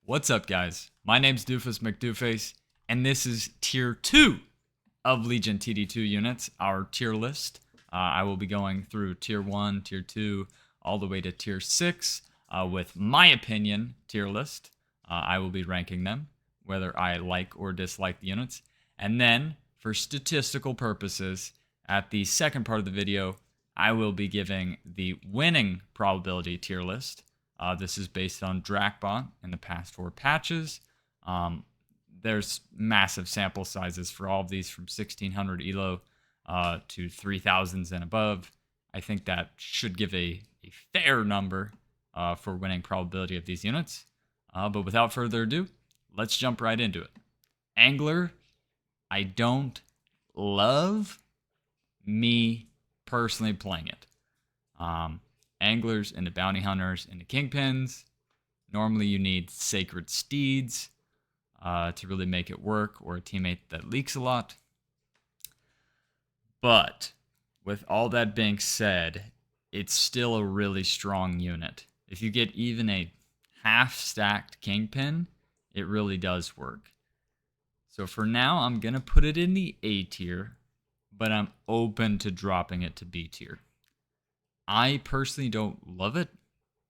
What's up, guys? My name's Doofus Mcdooface, and this is Tier 2 of Legion TD2 units, our tier list. I will be going through Tier 1, Tier 2, all the way to Tier 6 with my opinion tier list. I will be ranking them, whether I like or dislike the units. And then, for statistical purposes, at the second part of the video, I will be giving the winning probability tier list. This is based on Drakbot in the past 4 patches. There's massive sample sizes for all of these from 1600 elo to 3000s and above. I think that should give a fair number for winning probability of these units. But without further ado, let's jump right into it. Angler, I don't love me personally playing it. Anglers into bounty hunters into kingpins. Normally you need sacred steeds to really make it work, or a teammate that leaks a lot. But with all that being said, it's still a really strong unit. If you get even a half-stacked kingpin, it really does work. So for now, I'm going to put it in the A tier, but I'm open to dropping it to B tier. I personally don't love it,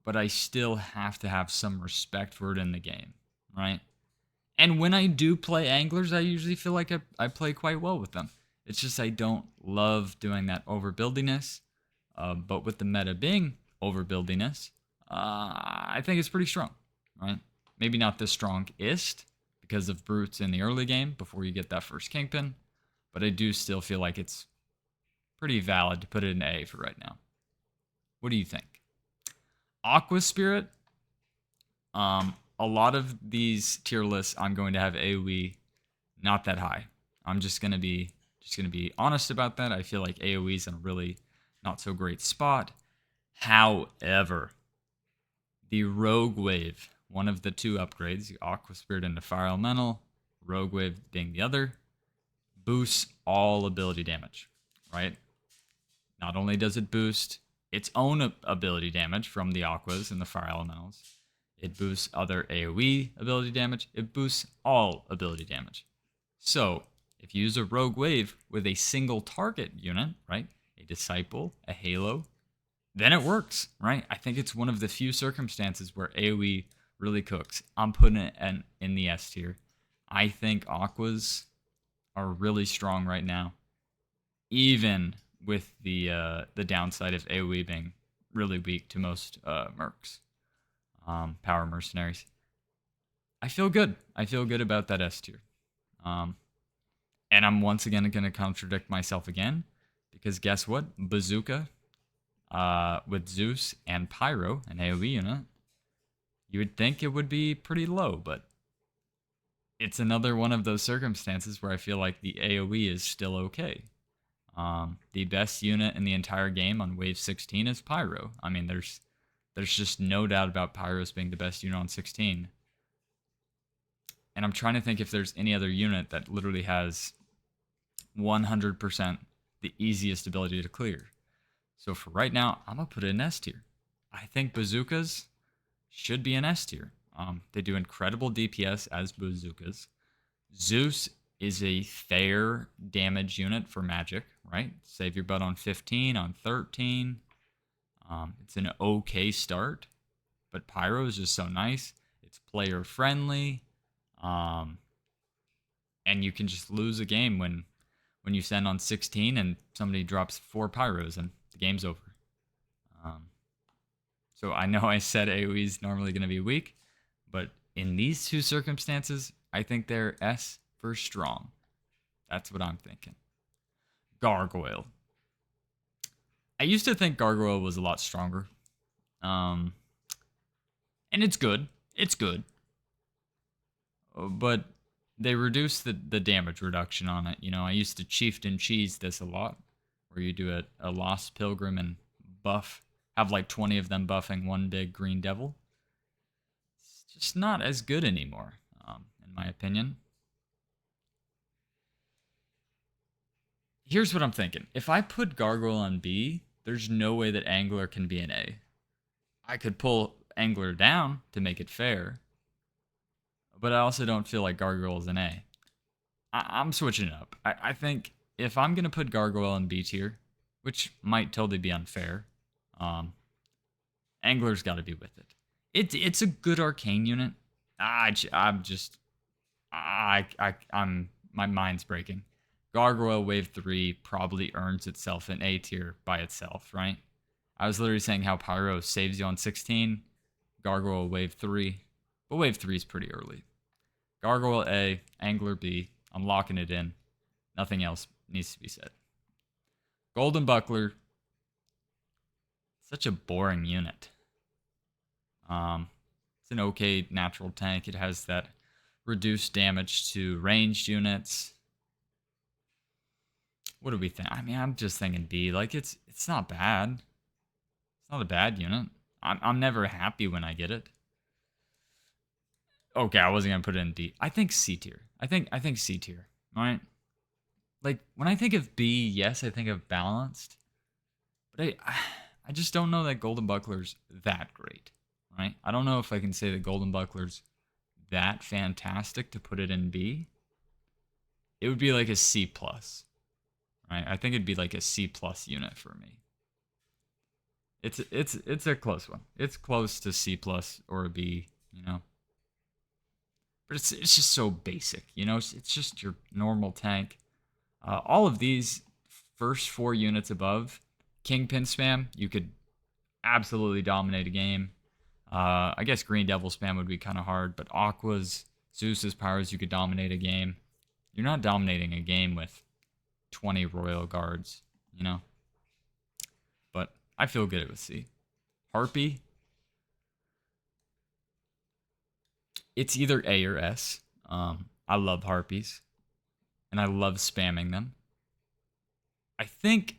but I still have to have some respect for it in the game, right? And when I do play anglers, I usually feel like I play quite well with them. It's just I don't love doing that overbuildiness. But with the meta being overbuildiness, I think it's pretty strong, right? Maybe not the strongest because of brutes in the early game before you get that first kingpin, but I do still feel like it's pretty valid to put it in A for right now. What do you think? Aqua Spirit. A lot of these tier lists I'm going to have AoE not that high. I'm just gonna be honest about that. I feel like AoE is in a really not so great spot. However, the Rogue Wave, one of the 2 upgrades, the Aqua Spirit into Fire Elemental, Rogue Wave being the other, boosts all ability damage, right? Not only does it boost its own ability damage from the Aquas and the Fire Elementals, it boosts other AoE ability damage, it boosts all ability damage. So, if you use a Rogue Wave with a single target unit, right, a Disciple, a Halo, then it works, right? I think it's one of the few circumstances where AoE really cooks. I'm putting it in the S tier. I think Aquas are really strong right now, even with the downside of AoE being really weak to most mercs, power mercenaries. I feel good. I feel good about that S tier. And I'm once again going to contradict myself again, because guess what? Bazooka with Zeus and Pyro, an AoE unit, you would think it would be pretty low, but it's another one of those circumstances where I feel like the AoE is still okay. The best unit in the entire game on Wave 16 is Pyro. I mean, there's just no doubt about Pyros being the best unit on 16. And I'm trying to think if there's any other unit that literally has 100% the easiest ability to clear. So for right now, I'm going to put it in S tier. I think bazookas should be in S tier. They do incredible DPS as bazookas. Zeus is a fair damage unit for magic, right? Save your butt on 15, on 13. It's an okay start, but Pyro is just so nice. It's player friendly, and you can just lose a game when you send on 16 and somebody drops 4 Pyros and the game's over. So I know I said AoE is normally going to be weak, but in these 2 circumstances, I think they're S for strong. That's what I'm thinking. Gargoyle. I used to think Gargoyle was a lot stronger. And it's good. It's good. But they reduced the damage reduction on it. You know, I used to Chieftain Cheese this a lot, where you do a Lost Pilgrim and buff, have like 20 of them buffing one big green devil. It's just not as good anymore, in my opinion. Here's what I'm thinking. If I put Gargoyle on B, there's no way that Angler can be an A. I could pull Angler down to make it fair, but I also don't feel like Gargoyle is an A. I'm switching it up. I think if I'm gonna put Gargoyle in B tier, which might totally be unfair, um, Angler's got to be with it. It's a good arcane unit. I'm just I'm my mind's breaking. Gargoyle Wave 3 probably earns itself an A tier by itself, right? I was literally saying how Pyro saves you on 16, Gargoyle Wave 3, but Wave 3 is pretty early. Gargoyle A, Angler B, I'm locking it in. Nothing else needs to be said. Golden Buckler, such a boring unit. It's an okay natural tank. It has that reduced damage to ranged units. What do we think? I mean, I'm just thinking B. Like it's not bad. It's not a bad unit. I'm never happy when I get it. Okay, I wasn't gonna put it in D. I think C tier. I think C tier. All right. Like when I think of B, yes, I think of balanced, but I just don't know that Golden Buckler's that great. Right? I don't know if I can say that Golden Buckler's that fantastic to put it in B. It would be like a C plus. Right? I think it'd be like a C plus unit for me. It's a close one. It's close to C plus or a B, you know. But it's just so basic, you know. It's just your normal tank. All of these first 4 units above, Kingpin spam, you could absolutely dominate a game. I guess Green Devil spam would be kind of hard, but Aquas, Zeus's powers, you could dominate a game. You're not dominating a game with 20 Royal Guards, you know? But I feel good with C. Harpy, it's either A or S. I love Harpies, and I love spamming them. I think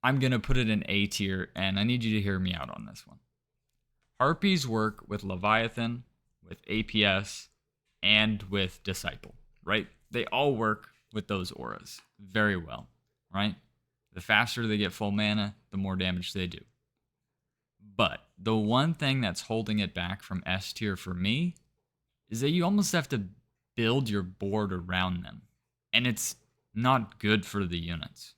I'm going to put it in A tier, and I need you to hear me out on this one. Harpies work with Leviathan, with APS, and with Disciple, right? They all work with those auras very well, right? The faster they get full mana, the more damage they do. But the one thing that's holding it back from S tier for me is that you almost have to build your board around them. And it's not good for the units,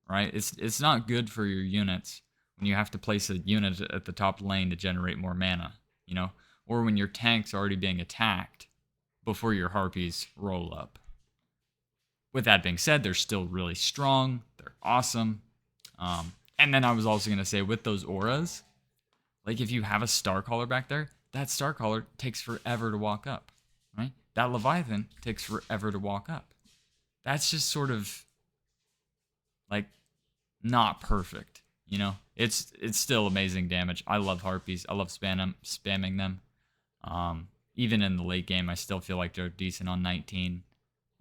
right? It's not good for your units when you have to place a unit at the top lane to generate more mana, you know? Or when your tank's already being attacked before your Harpies roll up. With that being said, they're still really strong. They're awesome. And then I was also going to say with those auras, like if you have a Starcaller back there, that Starcaller takes forever to walk up, right? That Leviathan takes forever to walk up. That's just sort of like not perfect, you know? It's still amazing damage. I love Harpies. I love spamming them. Even in the late game, I still feel like they're decent on 19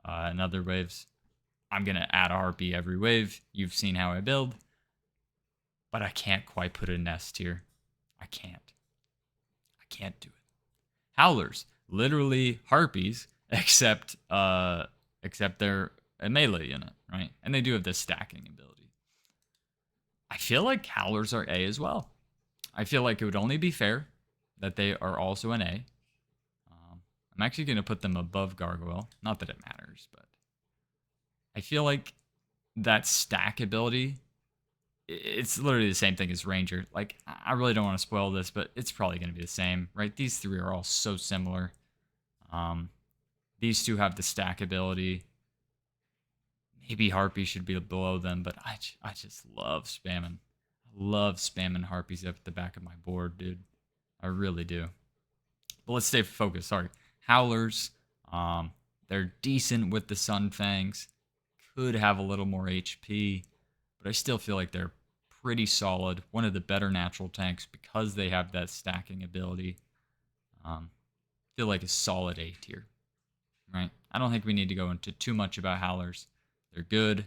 and other waves. I'm going to add a Harpy every wave. You've seen how I build. But I can't quite put it in S tier. I can't do it. Howlers, literally Harpies, except they're a melee unit, right? And they do have this stacking ability. I feel like Howlers are A as well. I feel like it would only be fair that they are also an A. I'm actually going to put them above Gargoyle. Not that it matters, but I feel like that stack ability, it's literally the same thing as Ranger. Like, I really don't want to spoil this, but it's probably going to be the same, right? These 3 are all so similar. These 2 have the stack ability. Maybe Harpy should be below them, but I just love spamming. I love spamming Harpies up at the back of my board, dude. I really do. But let's stay focused. Sorry. Howlers, they're decent with the Sun Fangs. Could have a little more HP, but I still feel like they're pretty solid. One of the better natural tanks because they have that stacking ability. Feel like a solid A tier, right? I don't think we need to go into too much about Howlers. They're good.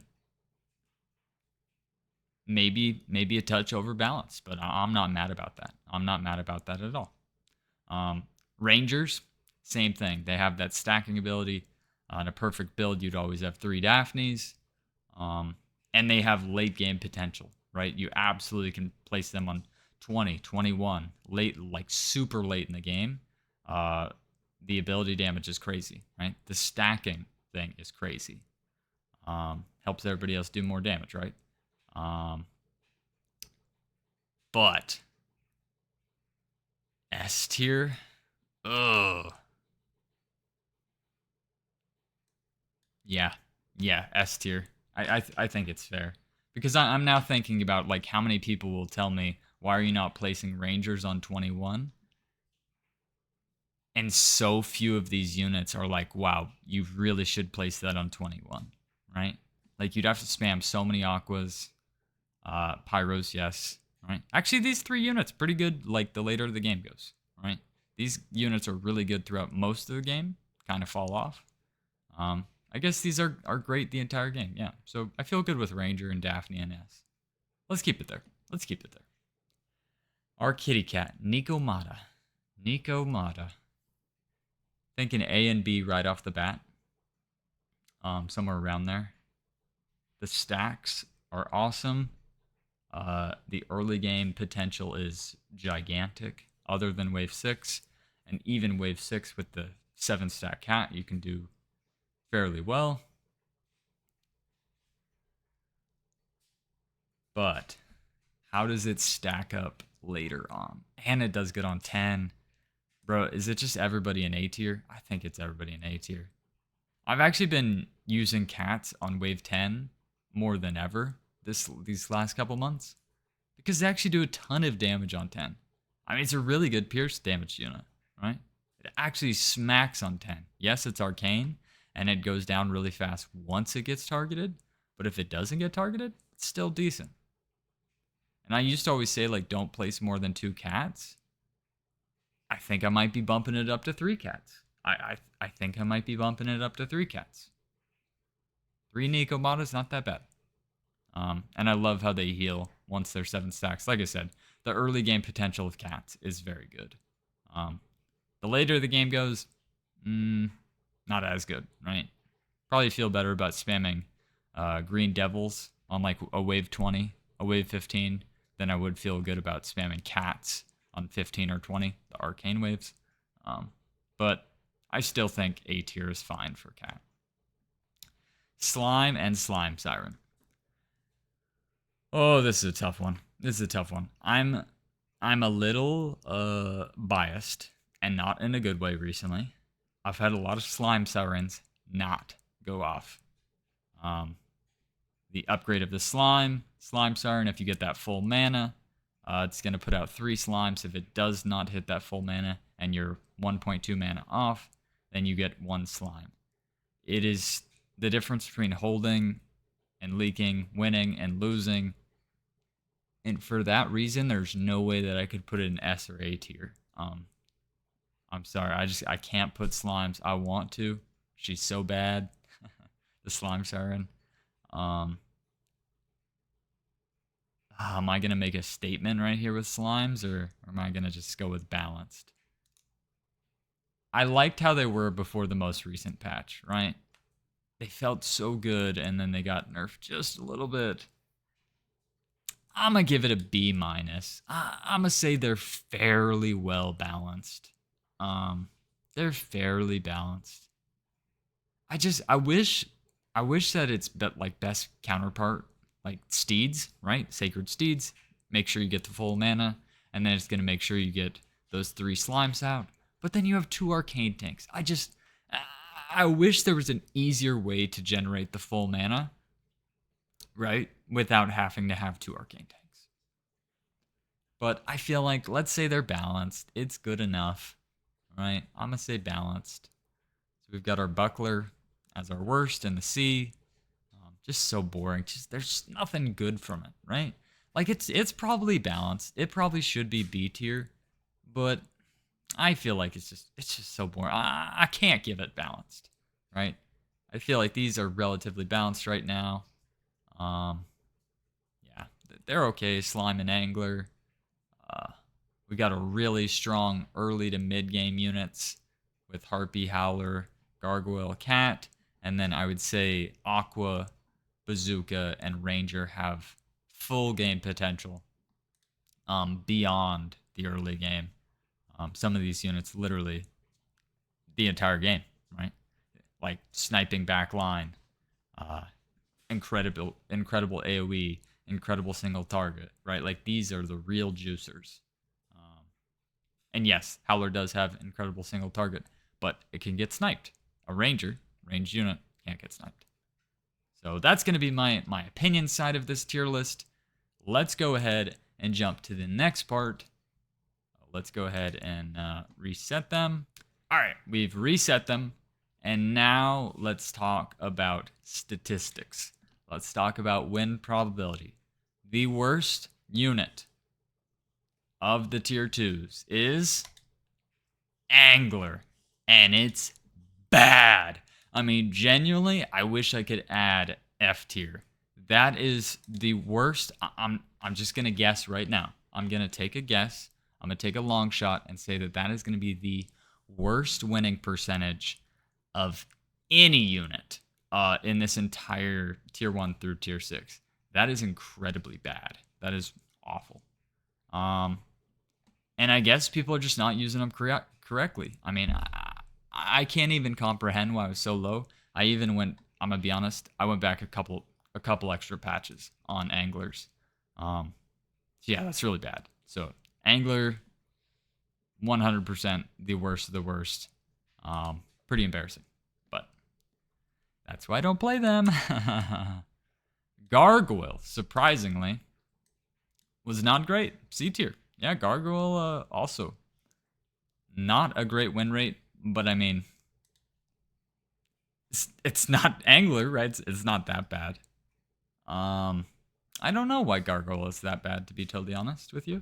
Maybe a touch overbalanced, but I'm not mad about that. I'm not mad about that at all. Rangers, same thing. They have that stacking ability. On a perfect build, you'd always have 3 Daphnes. And they have late game potential, right? You absolutely can place them on 20, 21, late, like super late in the game. the ability damage is crazy, right? The stacking thing is crazy. Helps everybody else do more damage, right? But S tier, ugh. Yeah, S tier. I think it's fair because I'm now thinking about like how many people will tell me why are you not placing Rangers on 21? And so few of these units are like, wow, you really should place that on 21, right? Like you'd have to spam so many aquas, pyros, yes, right? Actually, these 3 units pretty good. Like the later the game goes, right? These units are really good throughout most of the game. Kind of fall off. I guess these are great the entire game. Yeah. So I feel good with Ranger and Daphne and S. Let's keep it there. Let's keep it there. Our kitty cat, Nico Mata. Nico Mata. Thinking A and B right off the bat. Somewhere around there. The stacks are awesome. The early game potential is gigantic. Other than Wave 6. And even Wave 6 with the 7-stack cat, you can do fairly well. But how does it stack up later on? And it does good on 10. Bro, is it just everybody in A tier? I think it's everybody in A tier. I've actually been using cats on wave 10 more than ever these last couple months because they actually do a ton of damage on 10. I mean, it's a really good pierce damage unit, right? It actually smacks on 10. Yes, it's arcane and it goes down really fast once it gets targeted, but if it doesn't get targeted, it's still decent. And I used to always say, like, don't place more than 2 cats. I think I might be bumping it up to 3 cats. I think I might be bumping it up to 3 cats. 3 Nico Matas, not that bad. And I love how they heal once they're 7 stacks. Like I said, the early game potential of cats is very good. The later the game goes, not as good, right? Probably feel better about spamming Green Devils on like a wave 20, a wave 15, than I would feel good about spamming cats on 15 or 20, the arcane waves. But I still think A tier is fine for cat. Slime and Slime Siren. Oh, this is a tough one. I'm a little biased and not in a good way recently. I've had a lot of Slime Sirens not go off. The upgrade of the Slime Siren, if you get that full mana, it's going to put out 3 slimes. If it does not hit that full mana and you're 1.2 mana off, then you get 1 slime. It is the difference between holding and leaking, winning and losing. And for that reason, there's no way that I could put it in S or A tier. I'm sorry, I can't put slimes. I want to. She's so bad. The Slime Siren. Am I gonna make a statement right here with slimes, or am I gonna just go with balanced? I liked how they were before the most recent patch, right? They felt so good, and then they got nerfed just a little bit. I'm gonna give it a B minus. I'm gonna say they're fairly well balanced. They're fairly balanced. I wish that it's like best counterpart, like Steeds, right? Sacred Steeds. Make sure you get the full mana, and then it's gonna make sure you get those 3 slimes out. But then you have 2 arcane tanks. I wish there was an easier way to generate the full mana, right? Without having to have 2 arcane tanks. But I feel like, let's say they're balanced. It's good enough, right? I'm gonna say balanced. So we've got our Buckler as our worst in the C. Just so boring. There's nothing good from it, right? Like it's probably balanced. It probably should be B tier, but I feel like it's just so boring. I can't give it balanced, right? I feel like these are relatively balanced right now. Yeah, they're okay. Slime and Angler. We got a really strong early to mid game units with Harpy, Howler, Gargoyle, Cat, and then I would say Aqua, Bazooka, and Ranger have full game potential beyond the early game. Some of these units literally the entire game, right? Like sniping back line, incredible AoE, incredible single target, right? Like these are the real juicers. And yes, Howler does have incredible single target, but it can get sniped. A ranger, ranged unit, can't get sniped. So that's going to be my opinion side of this tier list. Let's go ahead and jump to the next part. Let's go ahead and reset them. All right, we've reset them. And now let's talk about statistics. Let's talk about win probability. The worst unit of the tier 2s is Angler. And it's bad. I mean, genuinely, I wish I could add F tier. That is the worst. I'm just going to guess right now. I'm going to take a guess. I'm going to take a long shot and say that is going to be the worst winning percentage of any unit in this entire tier 1 through tier 6. That is incredibly bad. That is awful. And I guess people are just not using them correctly. I mean, I can't even comprehend why it was so low. I even went, I'm going to be honest, I went back a couple extra patches on Anglers. So yeah, that's really bad. So Angler, 100% the worst of the worst. Pretty embarrassing, but that's why I don't play them. Gargoyle, surprisingly, was not great. C tier. Yeah, Gargoyle also not a great win rate, but I mean, it's not Angler, right? It's not that bad. I don't know why Gargoyle is that bad, to be totally honest with you.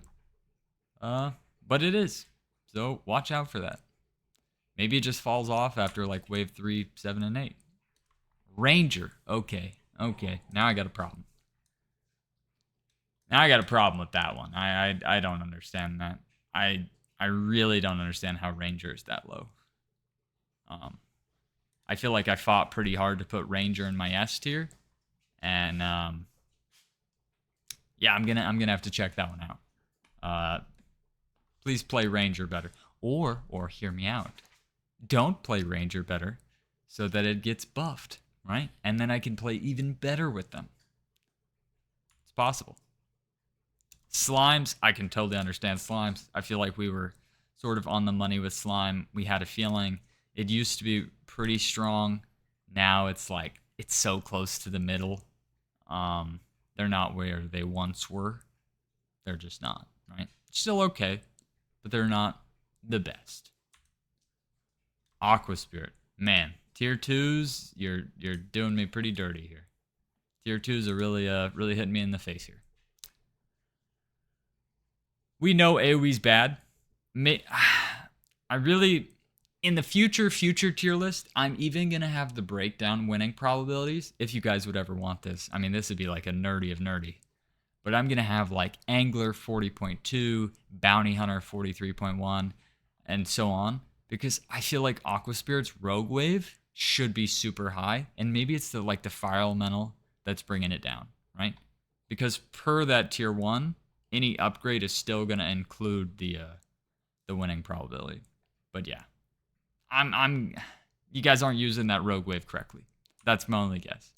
But it is. So watch out for that. Maybe it just falls off after like wave 3, 7, and 8. Ranger. Okay. Now I got a problem. Now I got a problem with that one. I don't understand that. I really don't understand how Ranger is that low. I feel like I fought pretty hard to put Ranger in my S tier, and yeah, I'm gonna have to check that one out. Please play Ranger better, or hear me out. Don't play Ranger better, so that it gets buffed, right? And then I can play even better with them. It's possible. Slimes, I can totally understand Slimes. I feel like we were sort of on the money with Slime. We had a feeling it used to be pretty strong. Now it's like, it's so close to the middle. They're not where they once were. They're just not, right? Still okay, but they're not the best. Aqua Spirit. Man, tier 2s, you're doing me pretty dirty here. Tier 2s are really hitting me in the face here. We know AoE's bad. I really, in the future tier list, I'm even going to have the breakdown winning probabilities, if you guys would ever want this. I mean, this would be like a nerdy of nerdy. But I'm going to have like Angler 40.2, Bounty Hunter 43.1, and so on. Because I feel like Aqua Spirit's Rogue Wave should be super high. And maybe it's the Fire Elemental that's bringing it down, right? Because per that tier 1, any upgrade is still going to include the winning probability. But yeah, you guys aren't using that Rogue Wave correctly. That's my only guess.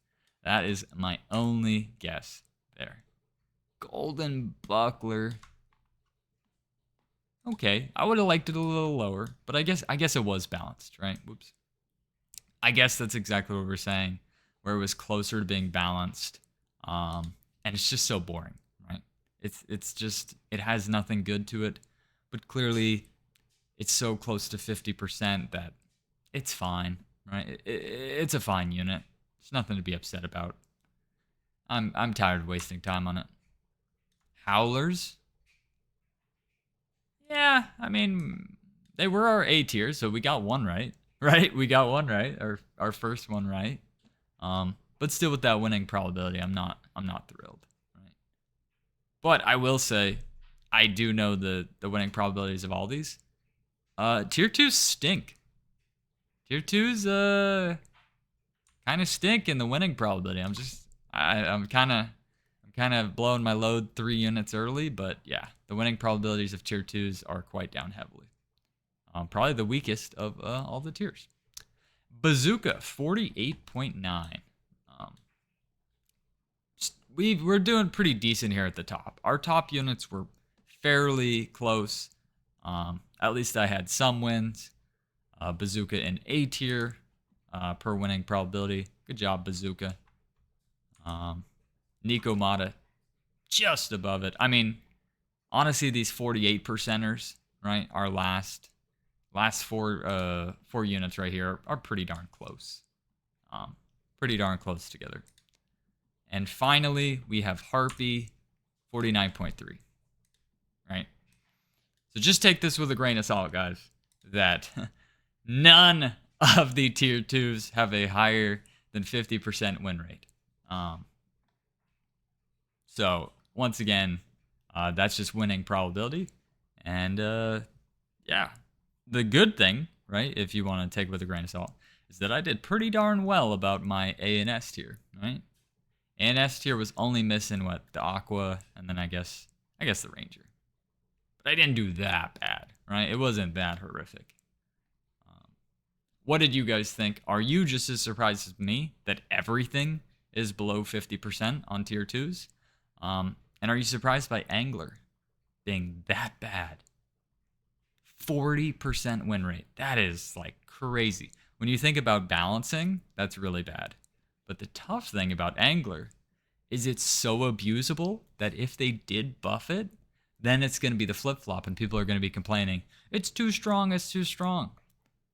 That is my only guess there. Golden Buckler. Okay, I would have liked it a little lower, but I guess it was balanced, right? Whoops. I guess that's exactly what we're saying, where it was closer to being balanced, and it's just so boring, right? It's just, it has nothing good to it, but clearly it's so close to 50% that it's fine, right? It's a fine unit. It's nothing to be upset about. I'm tired of wasting time on it. Howlers. Yeah, I mean, they were our A tier, so we got one right. Right? We got one right. Our first one right. But still with that winning probability, I'm not thrilled. Right? But I will say, I do know the winning probabilities of all these. Tier 2s stink. Tier 2s kind of stink in the winning probability. I'm kind of blowing my load 3 units early, but yeah, the winning probabilities of tier 2s are quite down heavily. Probably the weakest of all the tiers. Bazooka, 48.9. We're doing pretty decent here at the top. Our top units were fairly close. At least I had some wins. Bazooka in A tier per winning probability. Good job, Bazooka. Nico Mata just above it. I mean, honestly, these 48 percenters, right? Our last four units right here are pretty darn close. Pretty darn close together. And finally, we have Harpy, 49.3. Right? So just take this with a grain of salt, guys. That none of the tier 2s have a higher than 50% win rate. So once again, that's just winning probability. And yeah, the good thing, right, if you want to take it with a grain of salt, is that I did pretty darn well about my A and S tier, right? A and S tier was only missing what, the Aqua, and then I guess the Ranger. But I didn't do that bad, right? It wasn't that horrific. What did you guys think? Are you just as surprised as me that everything is below 50% on tier 2s? And are you surprised by Angler being that bad? 40% win rate. That is like crazy. When you think about balancing, that's really bad. But the tough thing about Angler is it's so abusable that if they did buff it, then it's going to be the flip-flop and people are going to be complaining, it's too strong, it's too strong.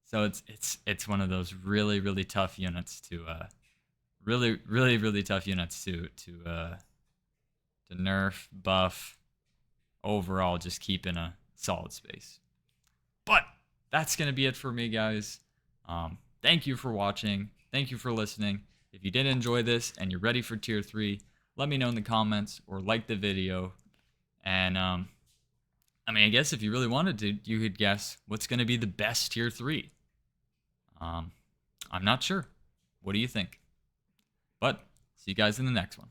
So it's one of those really, really tough units to really tough units to nerf, buff, overall just keep in a solid space. But that's going to be it for me, guys. Thank you for watching. Thank you for listening. If you did enjoy this and you're ready for tier 3, let me know in the comments or like the video. And I mean, I guess if you really wanted to, you could guess what's going to be the best tier 3. I'm not sure. What do you think? But see you guys in the next one.